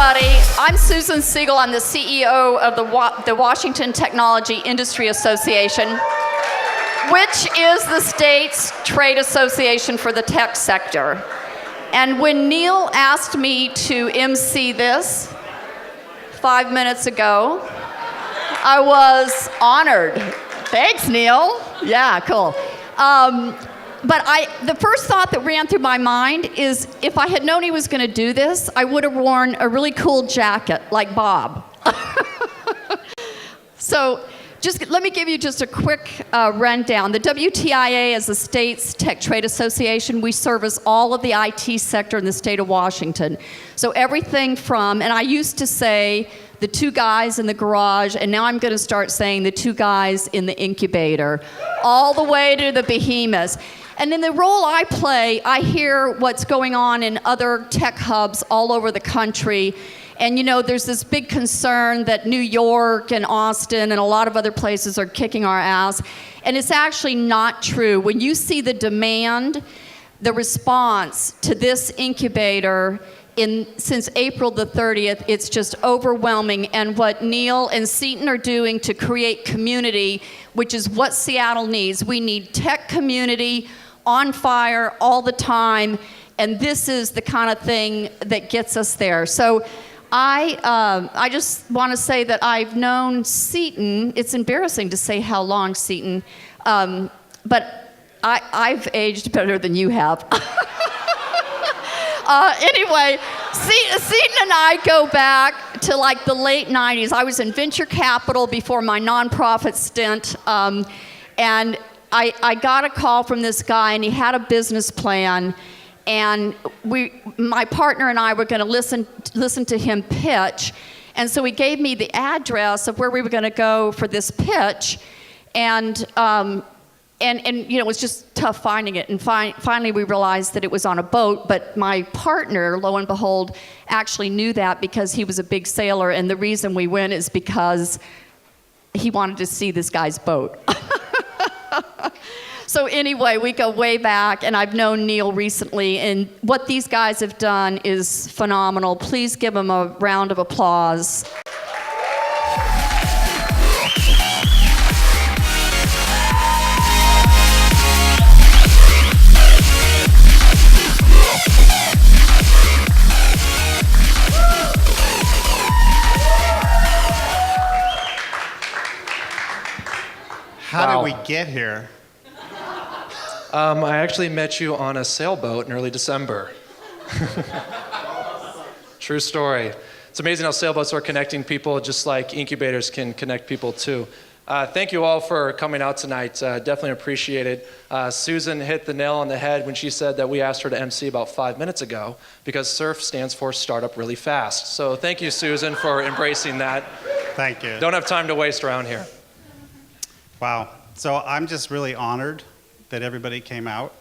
everybody. I'm Susan Siegel. I'm the CEO of the Washington Technology Industry Association, which is the state's trade association for the tech sector. And when Neil asked me to MC this 5 minutes ago, I was honored. Thanks, Neil. Yeah, cool. But the first thought that ran through my mind is if I had known he was going to do this, I would have worn a really cool jacket like Bob. So just let me give you just a quick rundown. The WTIA is the state's tech trade association. We service all of the IT sector in the state of Washington. So everything from, and I used to say the two guys in the garage, and now I'm going to start saying the two guys in the incubator, all the way to the behemoths. And in the role I play, I hear what's going on in other tech hubs all over the country. And you know, there's this big concern that New York and Austin and a lot of other places are kicking our ass. And it's actually not true. When you see the demand, the response to this incubator since April the 30th, it's just overwhelming. And what Neil and Seton are doing to create community, which is what Seattle needs. We need tech community on fire all the time, and this is the kind of thing that gets us there. So I just want to say that I've known Seton. It's embarrassing to say how long, Seton, but I've aged better than you have. Anyway, Seton and I go back to like the late 90s. I was in venture capital before my nonprofit stint, and I got a call from this guy, and he had a business plan, and my partner and I were going to listen to him pitch, and so he gave me the address of where we were going to go for this pitch, and you know, it was just tough finding it, and finally we realized that it was on a boat, but my partner, lo and behold, actually knew that because he was a big sailor, and the reason we went is because he wanted to see this guy's boat. So anyway, we go way back, and I've known Neil recently, and what these guys have done is phenomenal. Please give them a round of applause. How did we get here? I actually met you on a sailboat in early December. True story. It's amazing how sailboats are connecting people just like incubators can connect people too. Thank you all for coming out tonight. Definitely appreciate it. Susan hit the nail on the head when she said that we asked her to MC about 5 minutes ago because SURF stands for Startup Really Fast. So thank you, Susan, for embracing that. Thank you. Don't have time to waste around here. Wow. So I'm just really honored that everybody came out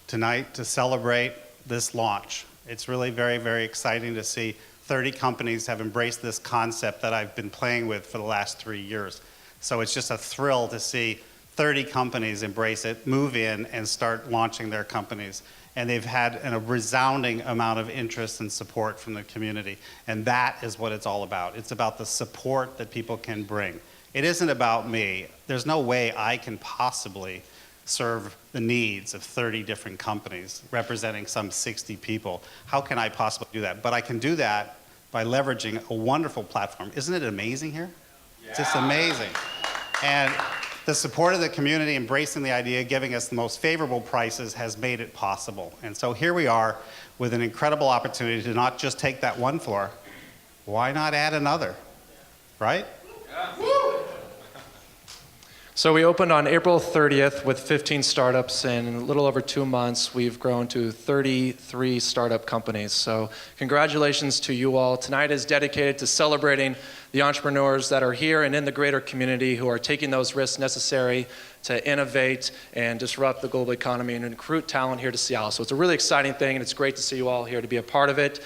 tonight to celebrate this launch. It's really very, very exciting to see 30 companies have embraced this concept that I've been playing with for the last 3 years. So it's just a thrill to see 30 companies embrace it, move in, and start launching their companies. And they've had a resounding amount of interest and support from the community. And that is what it's all about. It's about the support that people can bring. It isn't about me. There's no way I can possibly serve the needs of 30 different companies representing some 60 people. How can I possibly do that? But I can do that by leveraging a wonderful platform. Isn't it amazing here? Yeah. It's just amazing. And the support of the community, embracing the idea, giving us the most favorable prices has made it possible. And so here we are with an incredible opportunity to not just take that one floor, why not add another, right? Yeah. So we opened on April 30th with 15 startups, and in a little over 2 months, we've grown to 33 startup companies. So congratulations to you all. Tonight is dedicated to celebrating the entrepreneurs that are here and in the greater community who are taking those risks necessary to innovate and disrupt the global economy and recruit talent here to Seattle. So it's a really exciting thing, and it's great to see you all here to be a part of it.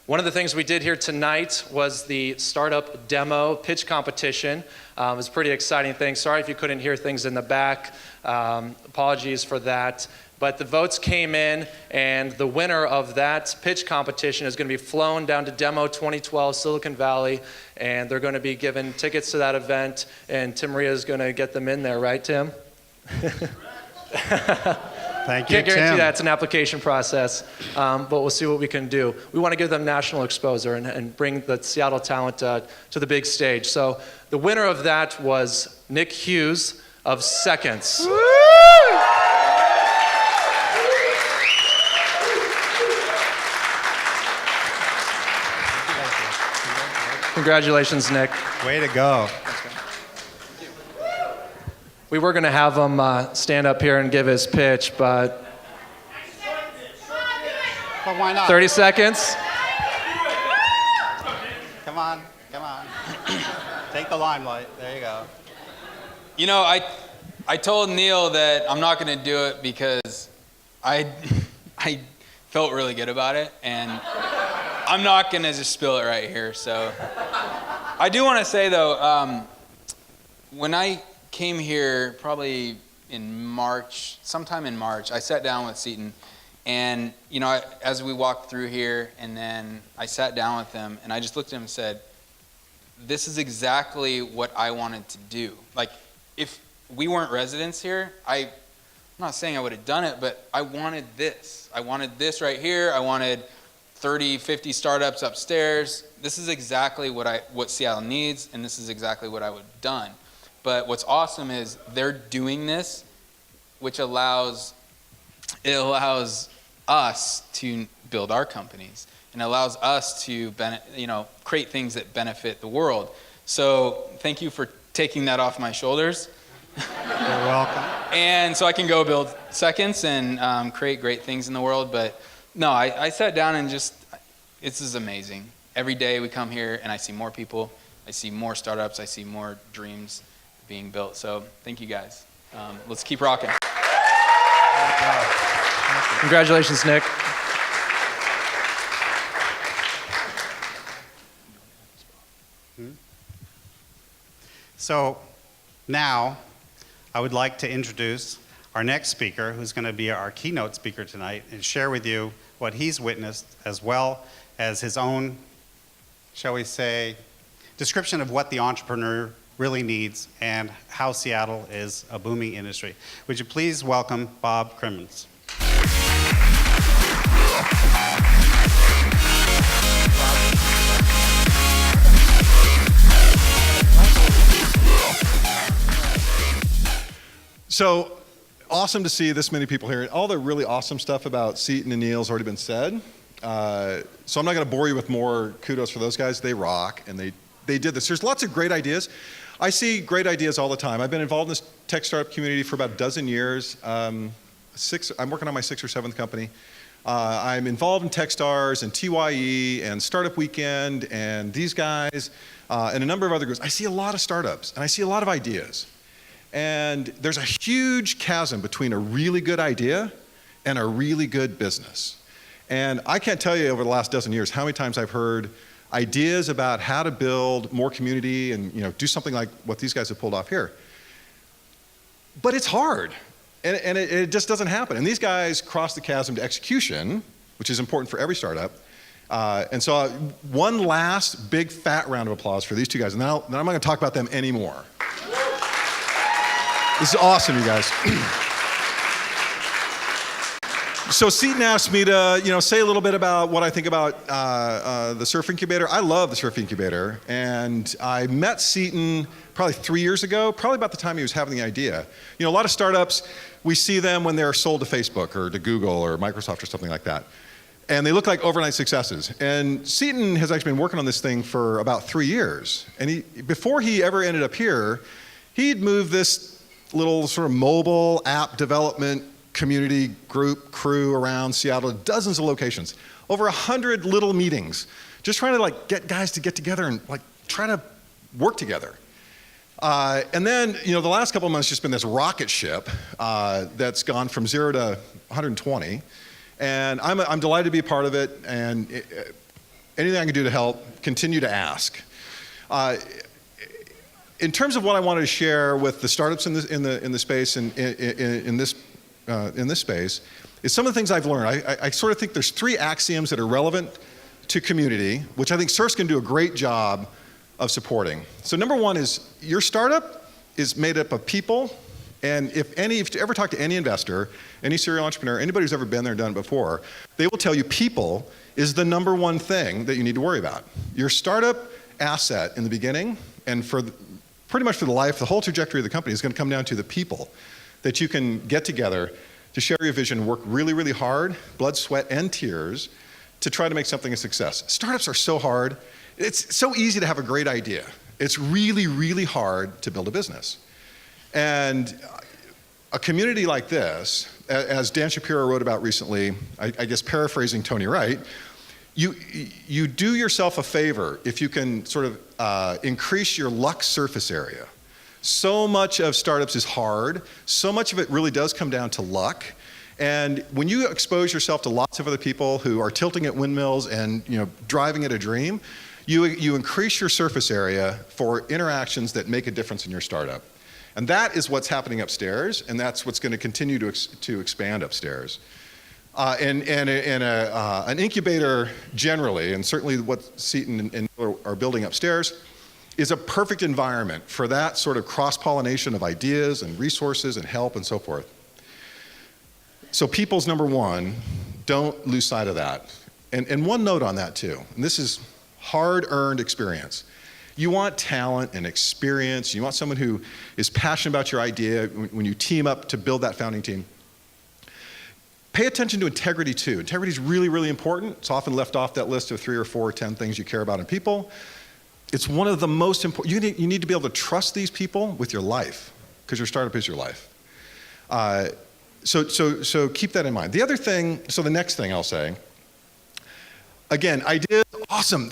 One of the things we did here tonight was the startup demo pitch competition. It was a pretty exciting thing. Sorry if you couldn't hear things in the back. Apologies for that. But the votes came in, and the winner of that pitch competition is going to be flown down to Demo 2012 Silicon Valley, and they're going to be given tickets to that event, and Tim Maria is going to get them in there, right, Tim? Thank you, Can't guarantee Tim. that. It's an application process, but we'll see what we can do. We want to give them national exposure and bring the Seattle talent to the big stage. So the winner of that was Nick Hughes of Seconds. Congratulations, Nick. Way to go. We were going to have him stand up here and give his pitch, but But why not? 30 seconds. Come on, come on. Take the limelight. There you go. You know, I told Neil that I'm not going to do it because I felt really good about it, and I'm not going to just spill it right here. So I do want to say, though, when I came here probably in March, sometime in March, I sat down with Seton, and, you know, as we walked through here, and then I sat down with him, and I just looked at him and said, this is exactly what I wanted to do. Like, if we weren't residents here, I'm not saying I would have done it, but I wanted this. I wanted this right here. I wanted 30, 50 startups upstairs. This is exactly what Seattle needs, and this is exactly what I would have done. But what's awesome is they're doing this, which allows us to build our companies, and allows us to create things that benefit the world. So thank you for taking that off my shoulders. You're welcome. And so I can go build Seconds and create great things in the world. But no, I sat down and this is amazing. Every day we come here and I see more people, I see more startups, I see more dreams being built. So thank you guys. Let's keep rocking. Congratulations, Nick. So now I would like to introduce our next speaker, who's going to be our keynote speaker tonight, and share with you what he's witnessed, as well as his own, shall we say, description of what the entrepreneur really needs and how Seattle is a booming industry. Would you please welcome Bob Crimmins? So awesome to see this many people here. All the really awesome stuff about Seton and Neil's already been said. So I'm not going to bore you with more kudos for those guys. They rock, and they did this. There's lots of great ideas. I see great ideas all the time. I've been involved in this tech startup community for about a dozen years. I'm working on my 6th or 7th company. I'm involved in Techstars and TYE and Startup Weekend and these guys and a number of other groups. I see a lot of startups, and I see a lot of ideas. And there's a huge chasm between a really good idea and a really good business. And I can't tell you over the last dozen years how many times I've heard ideas about how to build more community and do something like what these guys have pulled off here. But it's hard, and it just doesn't happen. And these guys cross the chasm to execution, which is important for every startup. And so one last big fat round of applause for these two guys, and then I'm not going to talk about them anymore. This is awesome, you guys. So Seton asked me to, say a little bit about what I think about the Surf Incubator. I love the Surf Incubator, and I met Seton probably 3 years ago, probably about the time he was having the idea. A lot of startups, we see them when they're sold to Facebook or to Google or Microsoft or something like that. And they look like overnight successes. And Seton has actually been working on this thing for about 3 years. And before he ever ended up here, he'd moved this little sort of mobile app development community group crew around Seattle, dozens of locations, over 100 little meetings, just trying to get guys to get together and try to work together. And then the last couple of months just been this rocket ship that's gone from 0 to 120, and I'm delighted to be a part of it. And anything I can do to help, continue to ask. In terms of what I wanted to share with the startups in the space and in this space, is some of the things I've learned. I sort of think there's 3 axioms that are relevant to community, which I think Surf's can do a great job of supporting. So number 1 is your startup is made up of people, and if you ever talk to any investor, any serial entrepreneur, anybody who's ever been there and done it before, they will tell you people is the number 1 thing that you need to worry about. Your startup asset in the beginning, and pretty much for the whole trajectory of the company is going to come down to the people that you can get together to share your vision, work really, really hard, blood, sweat, and tears to try to make something a success. Startups are so hard. It's so easy to have a great idea. It's really, really hard to build a business. And a community like this, as Dan Shapiro wrote about recently, I guess paraphrasing Tony Wright, you do yourself a favor if you can sort of increase your luck surface area. So much of startups is hard. So much of it really does come down to luck. And when you expose yourself to lots of other people who are tilting at windmills and driving at a dream, you increase your surface area for interactions that make a difference in your startup. And that is what's happening upstairs, and that's what's going to continue to expand upstairs. And an incubator generally, and certainly what Seton and Miller are building upstairs, is a perfect environment for that sort of cross-pollination of ideas and resources and help and so forth. So people's number 1, don't lose sight of that. And one note on that too, and this is hard-earned experience. You want talent and experience. You want someone who is passionate about your idea when you team up to build that founding team. Pay attention to integrity too. Integrity is really, really important. It's often left off that list of 3 or 4 or 10 things you care about in people. It's one of the most important. You need to be able to trust these people with your life, because your startup is your life. So keep that in mind. The other thing, so the next thing I'll say, again, ideas, awesome.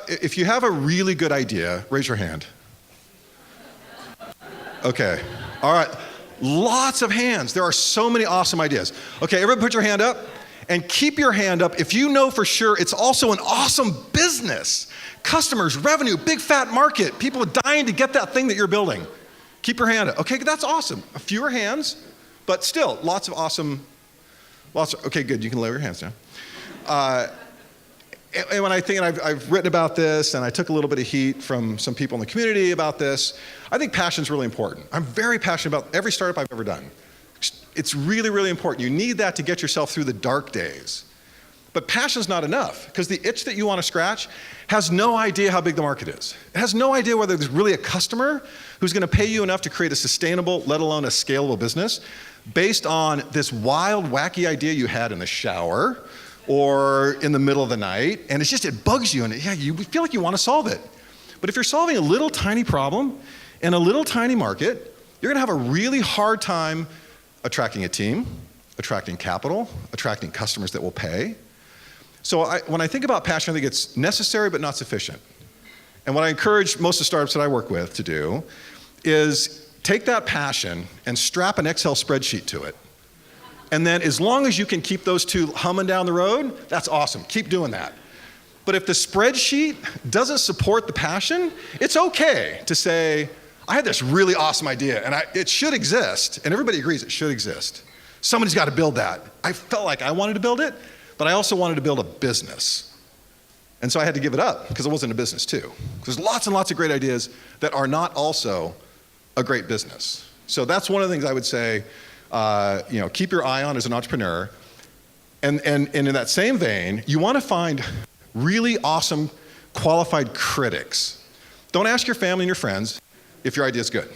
If you have a really good idea, raise your hand. Okay, all right. Lots of hands. There are so many awesome ideas. Okay, everybody put your hand up, and keep your hand up if you know for sure it's also an awesome business. Customers, revenue, big fat market, people are dying to get that thing that you're building. Keep your hand up. Okay, that's awesome. Fewer hands, but still, lots of awesome, okay, good, you can lower your hands now. And when I think, and I've written about this, and I took a little bit of heat from some people in the community about this, I think passion's really important. I'm very passionate about every startup I've ever done. It's really, really important. You need that to get yourself through the dark days. But passion's not enough, because the itch that you want to scratch has no idea how big the market is. It has no idea whether there's really a customer who's going to pay you enough to create a sustainable, let alone a scalable business, based on this wild, wacky idea you had in the shower, or in the middle of the night, and it bugs you, and you feel like you want to solve it. But if you're solving a little tiny problem in a little tiny market, you're gonna have a really hard time attracting a team, attracting capital, attracting customers that will pay. So when I think about passion, I think it's necessary but not sufficient. And what I encourage most of the startups that I work with to do is take that passion and strap an Excel spreadsheet to it. And then as long as you can keep those 2 humming down the road, that's awesome. Keep doing that. But if the spreadsheet doesn't support the passion, it's okay to say, I had this really awesome idea, and it should exist, and everybody agrees it should exist. Somebody's got to build that. I felt like I wanted to build it, but I also wanted to build a business. And so I had to give it up, because it wasn't a business too. There's lots and lots of great ideas that are not also a great business. So that's one of the things I would say, keep your eye on as an entrepreneur. And in that same vein, you want to find really awesome, qualified critics. Don't ask your family and your friends if your idea is good.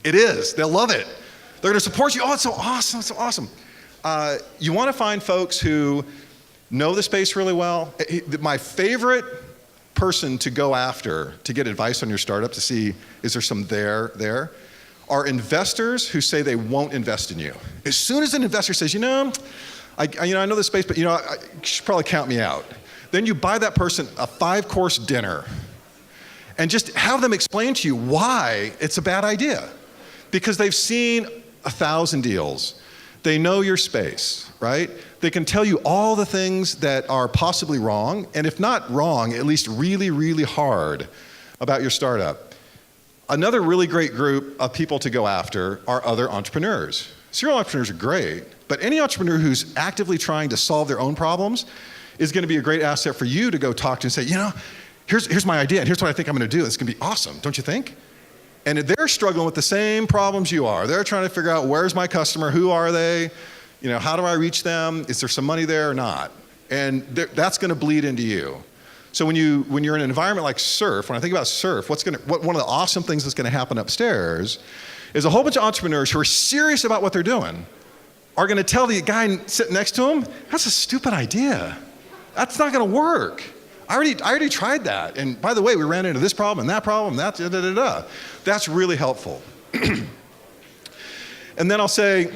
It is. They'll love it. They're going to support you. Oh, it's so awesome. It's so awesome. You want to find folks who know the space really well. My favorite person to go after to get advice on your startup to see is there some there are investors who say they won't invest in you. As soon as an investor says, I know this space, but you should probably count me out. Then you buy that person a 5-course dinner and just have them explain to you why it's a bad idea. Because they've seen 1,000 deals. They know your space, right? They can tell you all the things that are possibly wrong, and if not wrong, at least really, really hard about your startup. Another really great group of people to go after are other entrepreneurs. Serial entrepreneurs are great, but any entrepreneur who's actively trying to solve their own problems is going to be a great asset for you to go talk to and say, you know, here's my idea, and here's what I think I'm going to do. It's going to be awesome, don't you think? And they're struggling with the same problems you are. They're trying to figure out, where's my customer? Who are they? You know, how do I reach them? Is there some money there or not? And that's going to bleed into you. So when you're in an environment like Surf, when I think about Surf, one of the awesome things that's going to happen upstairs is a whole bunch of entrepreneurs who are serious about what they're doing are going to tell the guy sitting next to him, that's a stupid idea. That's not going to work. I already tried that. And by the way, we ran into this problem, that da-da-da-da. That's really helpful. And then I'll say,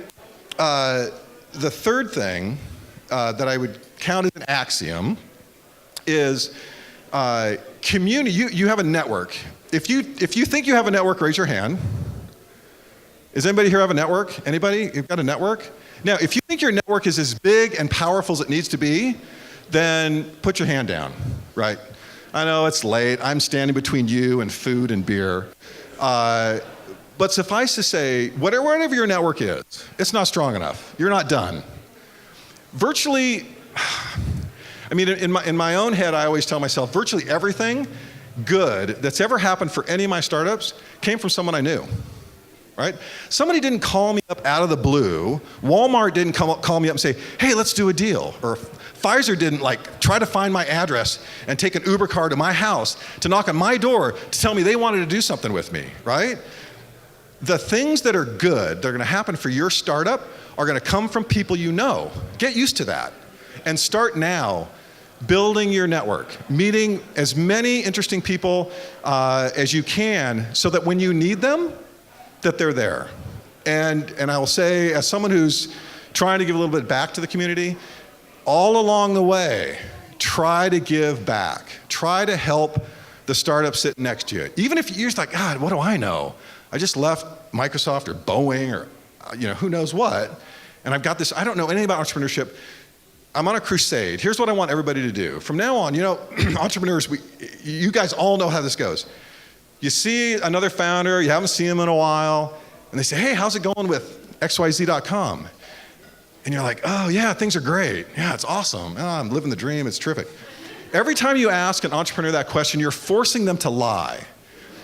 the third thing that I would count as an axiom is community. You have a network. If you think you have a network, raise your hand. Does anybody here have a network? Anybody? You've got a network? Now, if you think your network is as big and powerful as it needs to be, then put your hand down, right? I know it's late. I'm standing between you and food and beer. But suffice to say, whatever your network is, it's not strong enough. You're not done. Virtually, I mean, in my own head, I always tell myself, virtually everything good that's ever happened for any of my startups came from someone I knew, right? Somebody didn't call me up out of the blue. Walmart didn't call me up and say, hey, let's do a deal. Or Pfizer didn't try to find my address and take an Uber car to my house to knock on my door to tell me they wanted to do something with me, right? The things that are good, that are going to happen for your startup, are going to come from people you know. Get used to that. And start now building your network, meeting as many interesting people as you can so that when you need them, that they're there. And I will say, as someone who's trying to give a little bit back to the community, all along the way, try to give back. Try to help the startup sitting next to you. Even if you're just like, God, what do I know? I just left Microsoft or Boeing or who knows what, and I've got this, I don't know anything about entrepreneurship. I'm on a crusade. Here's what I want everybody to do. From now on, entrepreneurs, you guys all know how this goes. You see another founder, you haven't seen them in a while, and they say, hey, how's it going with XYZ.com? And you're like, oh yeah, things are great. Yeah, it's awesome. Oh, I'm living the dream, it's terrific. Every time you ask an entrepreneur that question, you're forcing them to lie.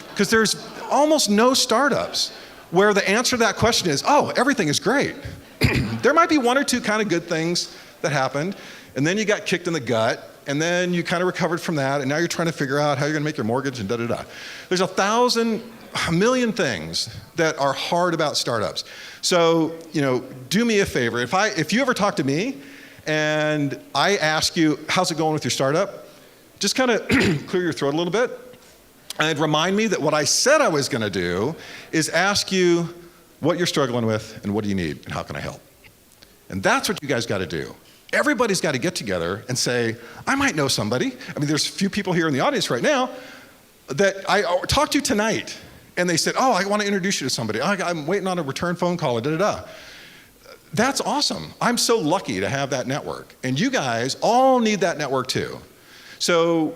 Because there's almost no startups where the answer to that question is, oh, everything is great. There might be one or two kind of good things that happened, and then you got kicked in the gut, and then you kind of recovered from that, and now you're trying to figure out how you're gonna make your mortgage and da-da-da. There's a million things that are hard about startups. So, do me a favor. If you ever talk to me and I ask you, how's it going with your startup? Just kind of clear your throat a little bit and remind me that what I said I was gonna do is ask you what you're struggling with and what do you need and how can I help? And that's what you guys gotta do. Everybody's gotta get together and say, I might know somebody. I mean, there's a few people here in the audience right now that I talked to tonight, and they said, oh, I wanna introduce you to somebody. I'm waiting on a return phone call, da-da-da. That's awesome. I'm so lucky to have that network. And you guys all need that network too. So,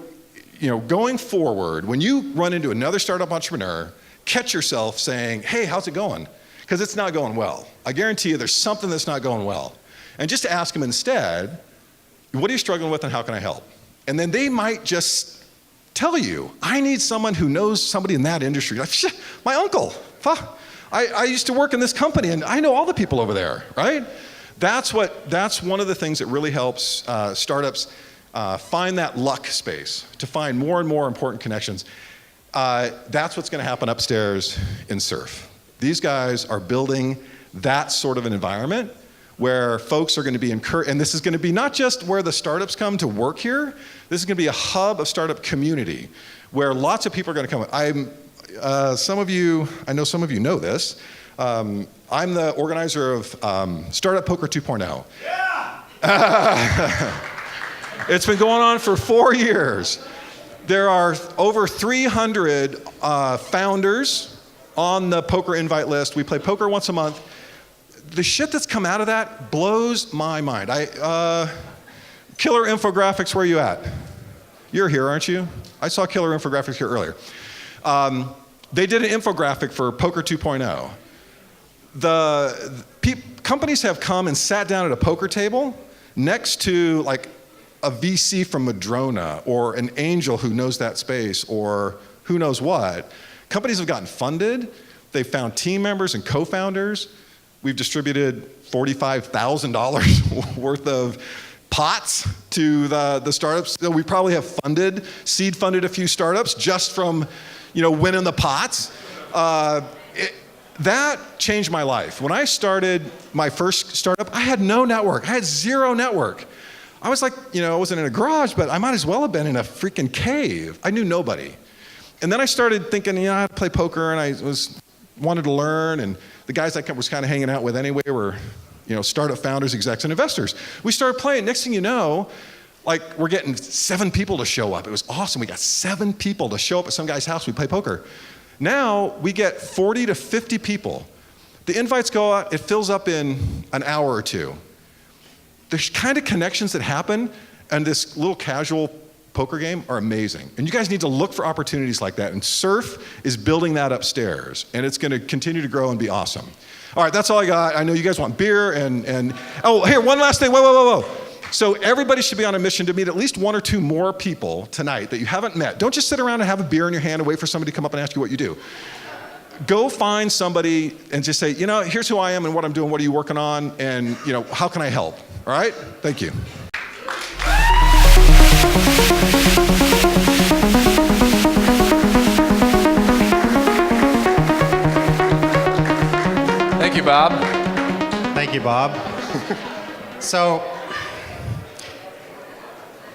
going forward, when you run into another startup entrepreneur, catch yourself saying, hey, how's it going? Because it's not going well. I guarantee you there's something that's not going well. And just to ask them instead, what are you struggling with and how can I help? And then they might just tell you, I need someone who knows somebody in that industry. Like, shit, my uncle. I used to work in this company and I know all the people over there, right? That's one of the things that really helps startups find that luck space, to find more and more important connections. That's what's gonna happen upstairs in Surf. These guys are building that sort of an environment where folks are gonna be encouraged, and this is gonna be not just where the startups come to work here, this is gonna be a hub of startup community where lots of people are gonna come. I know some of you know this. I'm the organizer of Startup Poker 2.0. Yeah! It's been going on for 4 years. There are over 300 founders on the poker invite list. We play poker once a month. the shit that's come out of that blows my mind. Killer Infographics, where are you at? You're here, aren't you? I saw Killer Infographics here earlier. They did an infographic for Poker 2.0. Companies have come and sat down at a poker table next to like a VC from Madrona or an angel who knows that space or who knows what. Companies have gotten funded. They've found team members and co-founders. We've distributed $45,000 worth of pots to the startups. So we probably have seed funded a few startups just from, winning the pots. That changed my life. When I started my first startup, I had no network. I had zero network. I was like, I wasn't in a garage, but I might as well have been in a freaking cave. I knew nobody. And then I started thinking, I play poker, and I wanted to learn, and the guys I was kind of hanging out with anyway were, startup founders, execs, and investors. We started playing. Next thing you know, we're getting 7 people to show up. It was awesome. We got 7 people to show up at some guy's house. We play poker. Now we get 40 to 50 people. The invites go out. It fills up in an hour or two. The kind of connections that happen and this little casual poker game are amazing. And you guys need to look for opportunities like that. And Surf is building that upstairs. And it's going to continue to grow and be awesome. All right, that's all I got. I know you guys want beer and oh, here, one last thing. Whoa. So everybody should be on a mission to meet at least 1 or 2 more people tonight that you haven't met. Don't just sit around and have a beer in your hand and wait for somebody to come up and ask you what you do. Go find somebody and just say, here's who I am and what I'm doing. What are you working on? And, how can I help? All right? Thank you. Thank you, Bob. Thank you, Bob. So,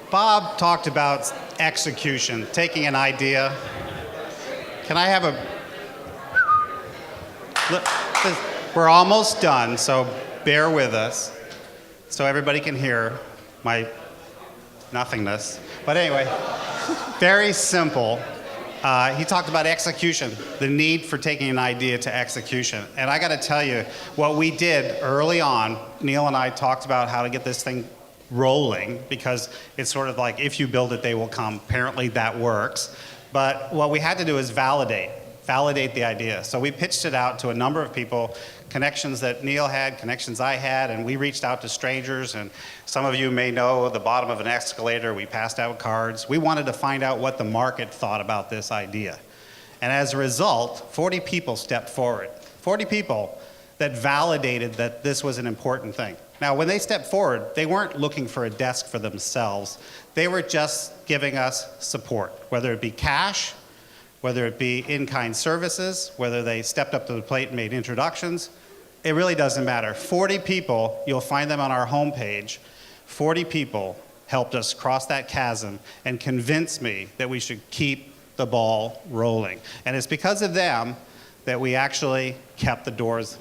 Bob talked about execution, taking an idea. Can I have we're almost done, so bear with us, so everybody can hear my nothingness. But anyway, very simple. He talked about execution, the need for taking an idea to execution. And I got to tell you, what we did early on, Neil and I talked about how to get this thing rolling, because it's sort of like, if you build it, they will come. Apparently that works. But what we had to do is validate the idea. So we pitched it out to a number of people, connections that Neil had, connections I had, and we reached out to strangers. And some of you may know, at the bottom of an escalator, we passed out cards. We wanted to find out what the market thought about this idea. And as a result, 40 people stepped forward. 40 people that validated that this was an important thing. Now, when they stepped forward, they weren't looking for a desk for themselves. They were just giving us support, whether it be cash, whether it be in-kind services, whether they stepped up to the plate and made introductions. It really doesn't matter. 40 people, you'll find them on our homepage, 40 people helped us cross that chasm and convince me that we should keep the ball rolling. And it's because of them that we actually kept the doors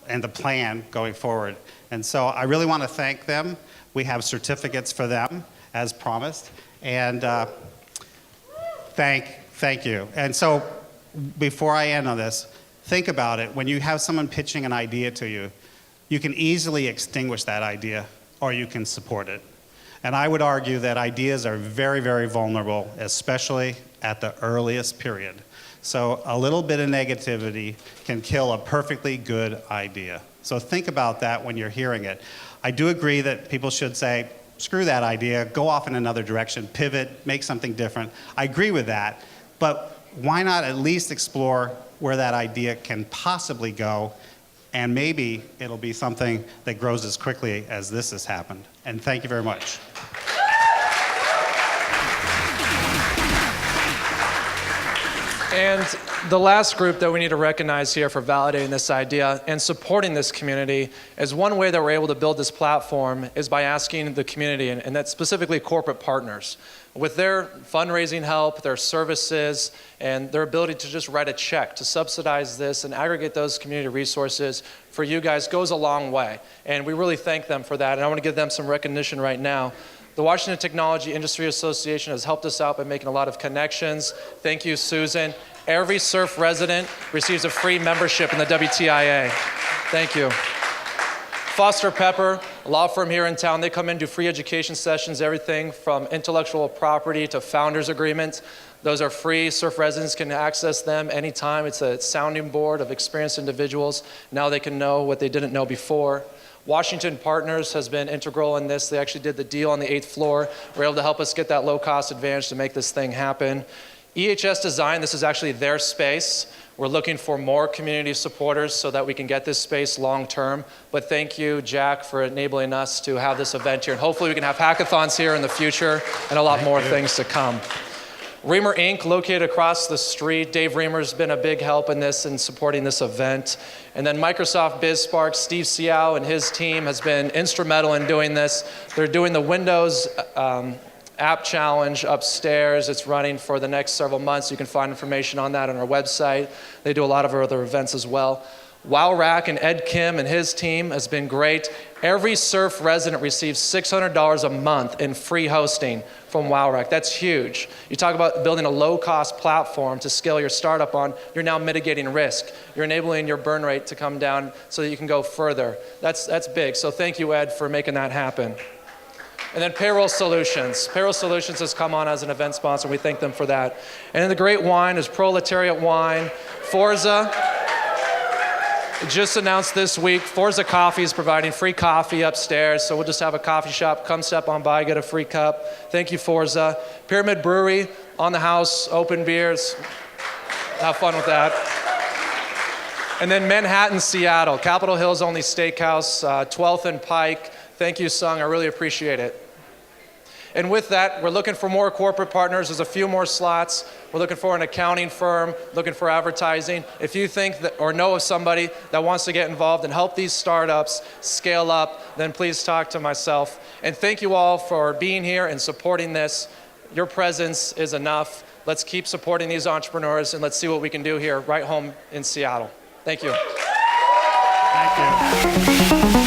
and the plan going forward. And so I really want to thank them. We have certificates for them, as promised. And thank you. And so before I end on this, think about it. When you have someone pitching an idea to you, you can easily extinguish that idea, or you can support it. And I would argue that ideas are very, very vulnerable, especially at the earliest period. So a little bit of negativity can kill a perfectly good idea. So think about that when you're hearing it. I do agree that people should say, screw that idea, go off in another direction, pivot, make something different. I agree with that, but why not at least explore where that idea can possibly go, and maybe it'll be something that grows as quickly as this has happened. And thank you very much. And the last group that we need to recognize here for validating this idea and supporting this community is one way that we're able to build this platform is by asking the community, and that's specifically corporate partners, with their fundraising help, their services, and their ability to just write a check to subsidize this and aggregate those community resources for you guys goes a long way. And we really thank them for that. And I want to give them some recognition right now. The Washington Technology Industry Association has helped us out by making a lot of connections. Thank you, Susan. Every Surf resident receives a free membership in the WTIA. Thank you. Foster Pepper, a law firm here in town, they come in, do free education sessions, everything from intellectual property to founders agreements. Those are free. Surf residents can access them anytime. It's a sounding board of experienced individuals. Now they can know what they didn't know before. Washington Partners has been integral in this. They actually did the deal on the 8th floor. Were able to help us get that low-cost advantage to make this thing happen. EHS Design, this is actually their space. We're looking for more community supporters so that we can get this space long-term. But thank you, Jack, for enabling us to have this event here. And hopefully we can have hackathons here in the future and a lot more things to come. Reamer Inc., located across the street. Dave Reamer's been a big help in this and supporting this event. And then Microsoft BizSpark, Steve Siao and his team has been instrumental in doing this. They're doing the Windows app challenge upstairs. It's running for the next several months. You can find information on that on our website. They do a lot of our other events as well. WowRack and Ed Kim and his team has been great. Every surf resident receives $600 a month in free hosting from WowRack. That's huge. You talk about building a low-cost platform to scale your startup on. You're now mitigating risk. You're enabling your burn rate to come down so that you can go further. That's big. So thank you, Ed, for making that happen. And then Payroll Solutions. Payroll Solutions has come on as an event sponsor. We thank them for that. And then the great wine is Proletariat Wine. Forza just announced this week, Forza Coffee is providing free coffee upstairs. So we'll just have a coffee shop. Come step on by, get a free cup. Thank you, Forza. Pyramid Brewery, on the house, open beers. Have fun with that. And then Manhattan, Seattle. Capitol Hill's only steakhouse, 12th and Pike. Thank you, Sung. I really appreciate it. And with that, we're looking for more corporate partners. There's a few more slots. We're looking for an accounting firm, looking for advertising. If you think that or know of somebody that wants to get involved and help these startups scale up, then please talk to myself. And thank you all for being here and supporting this. Your presence is enough. Let's keep supporting these entrepreneurs and let's see what we can do here right home in Seattle. Thank you. Thank you.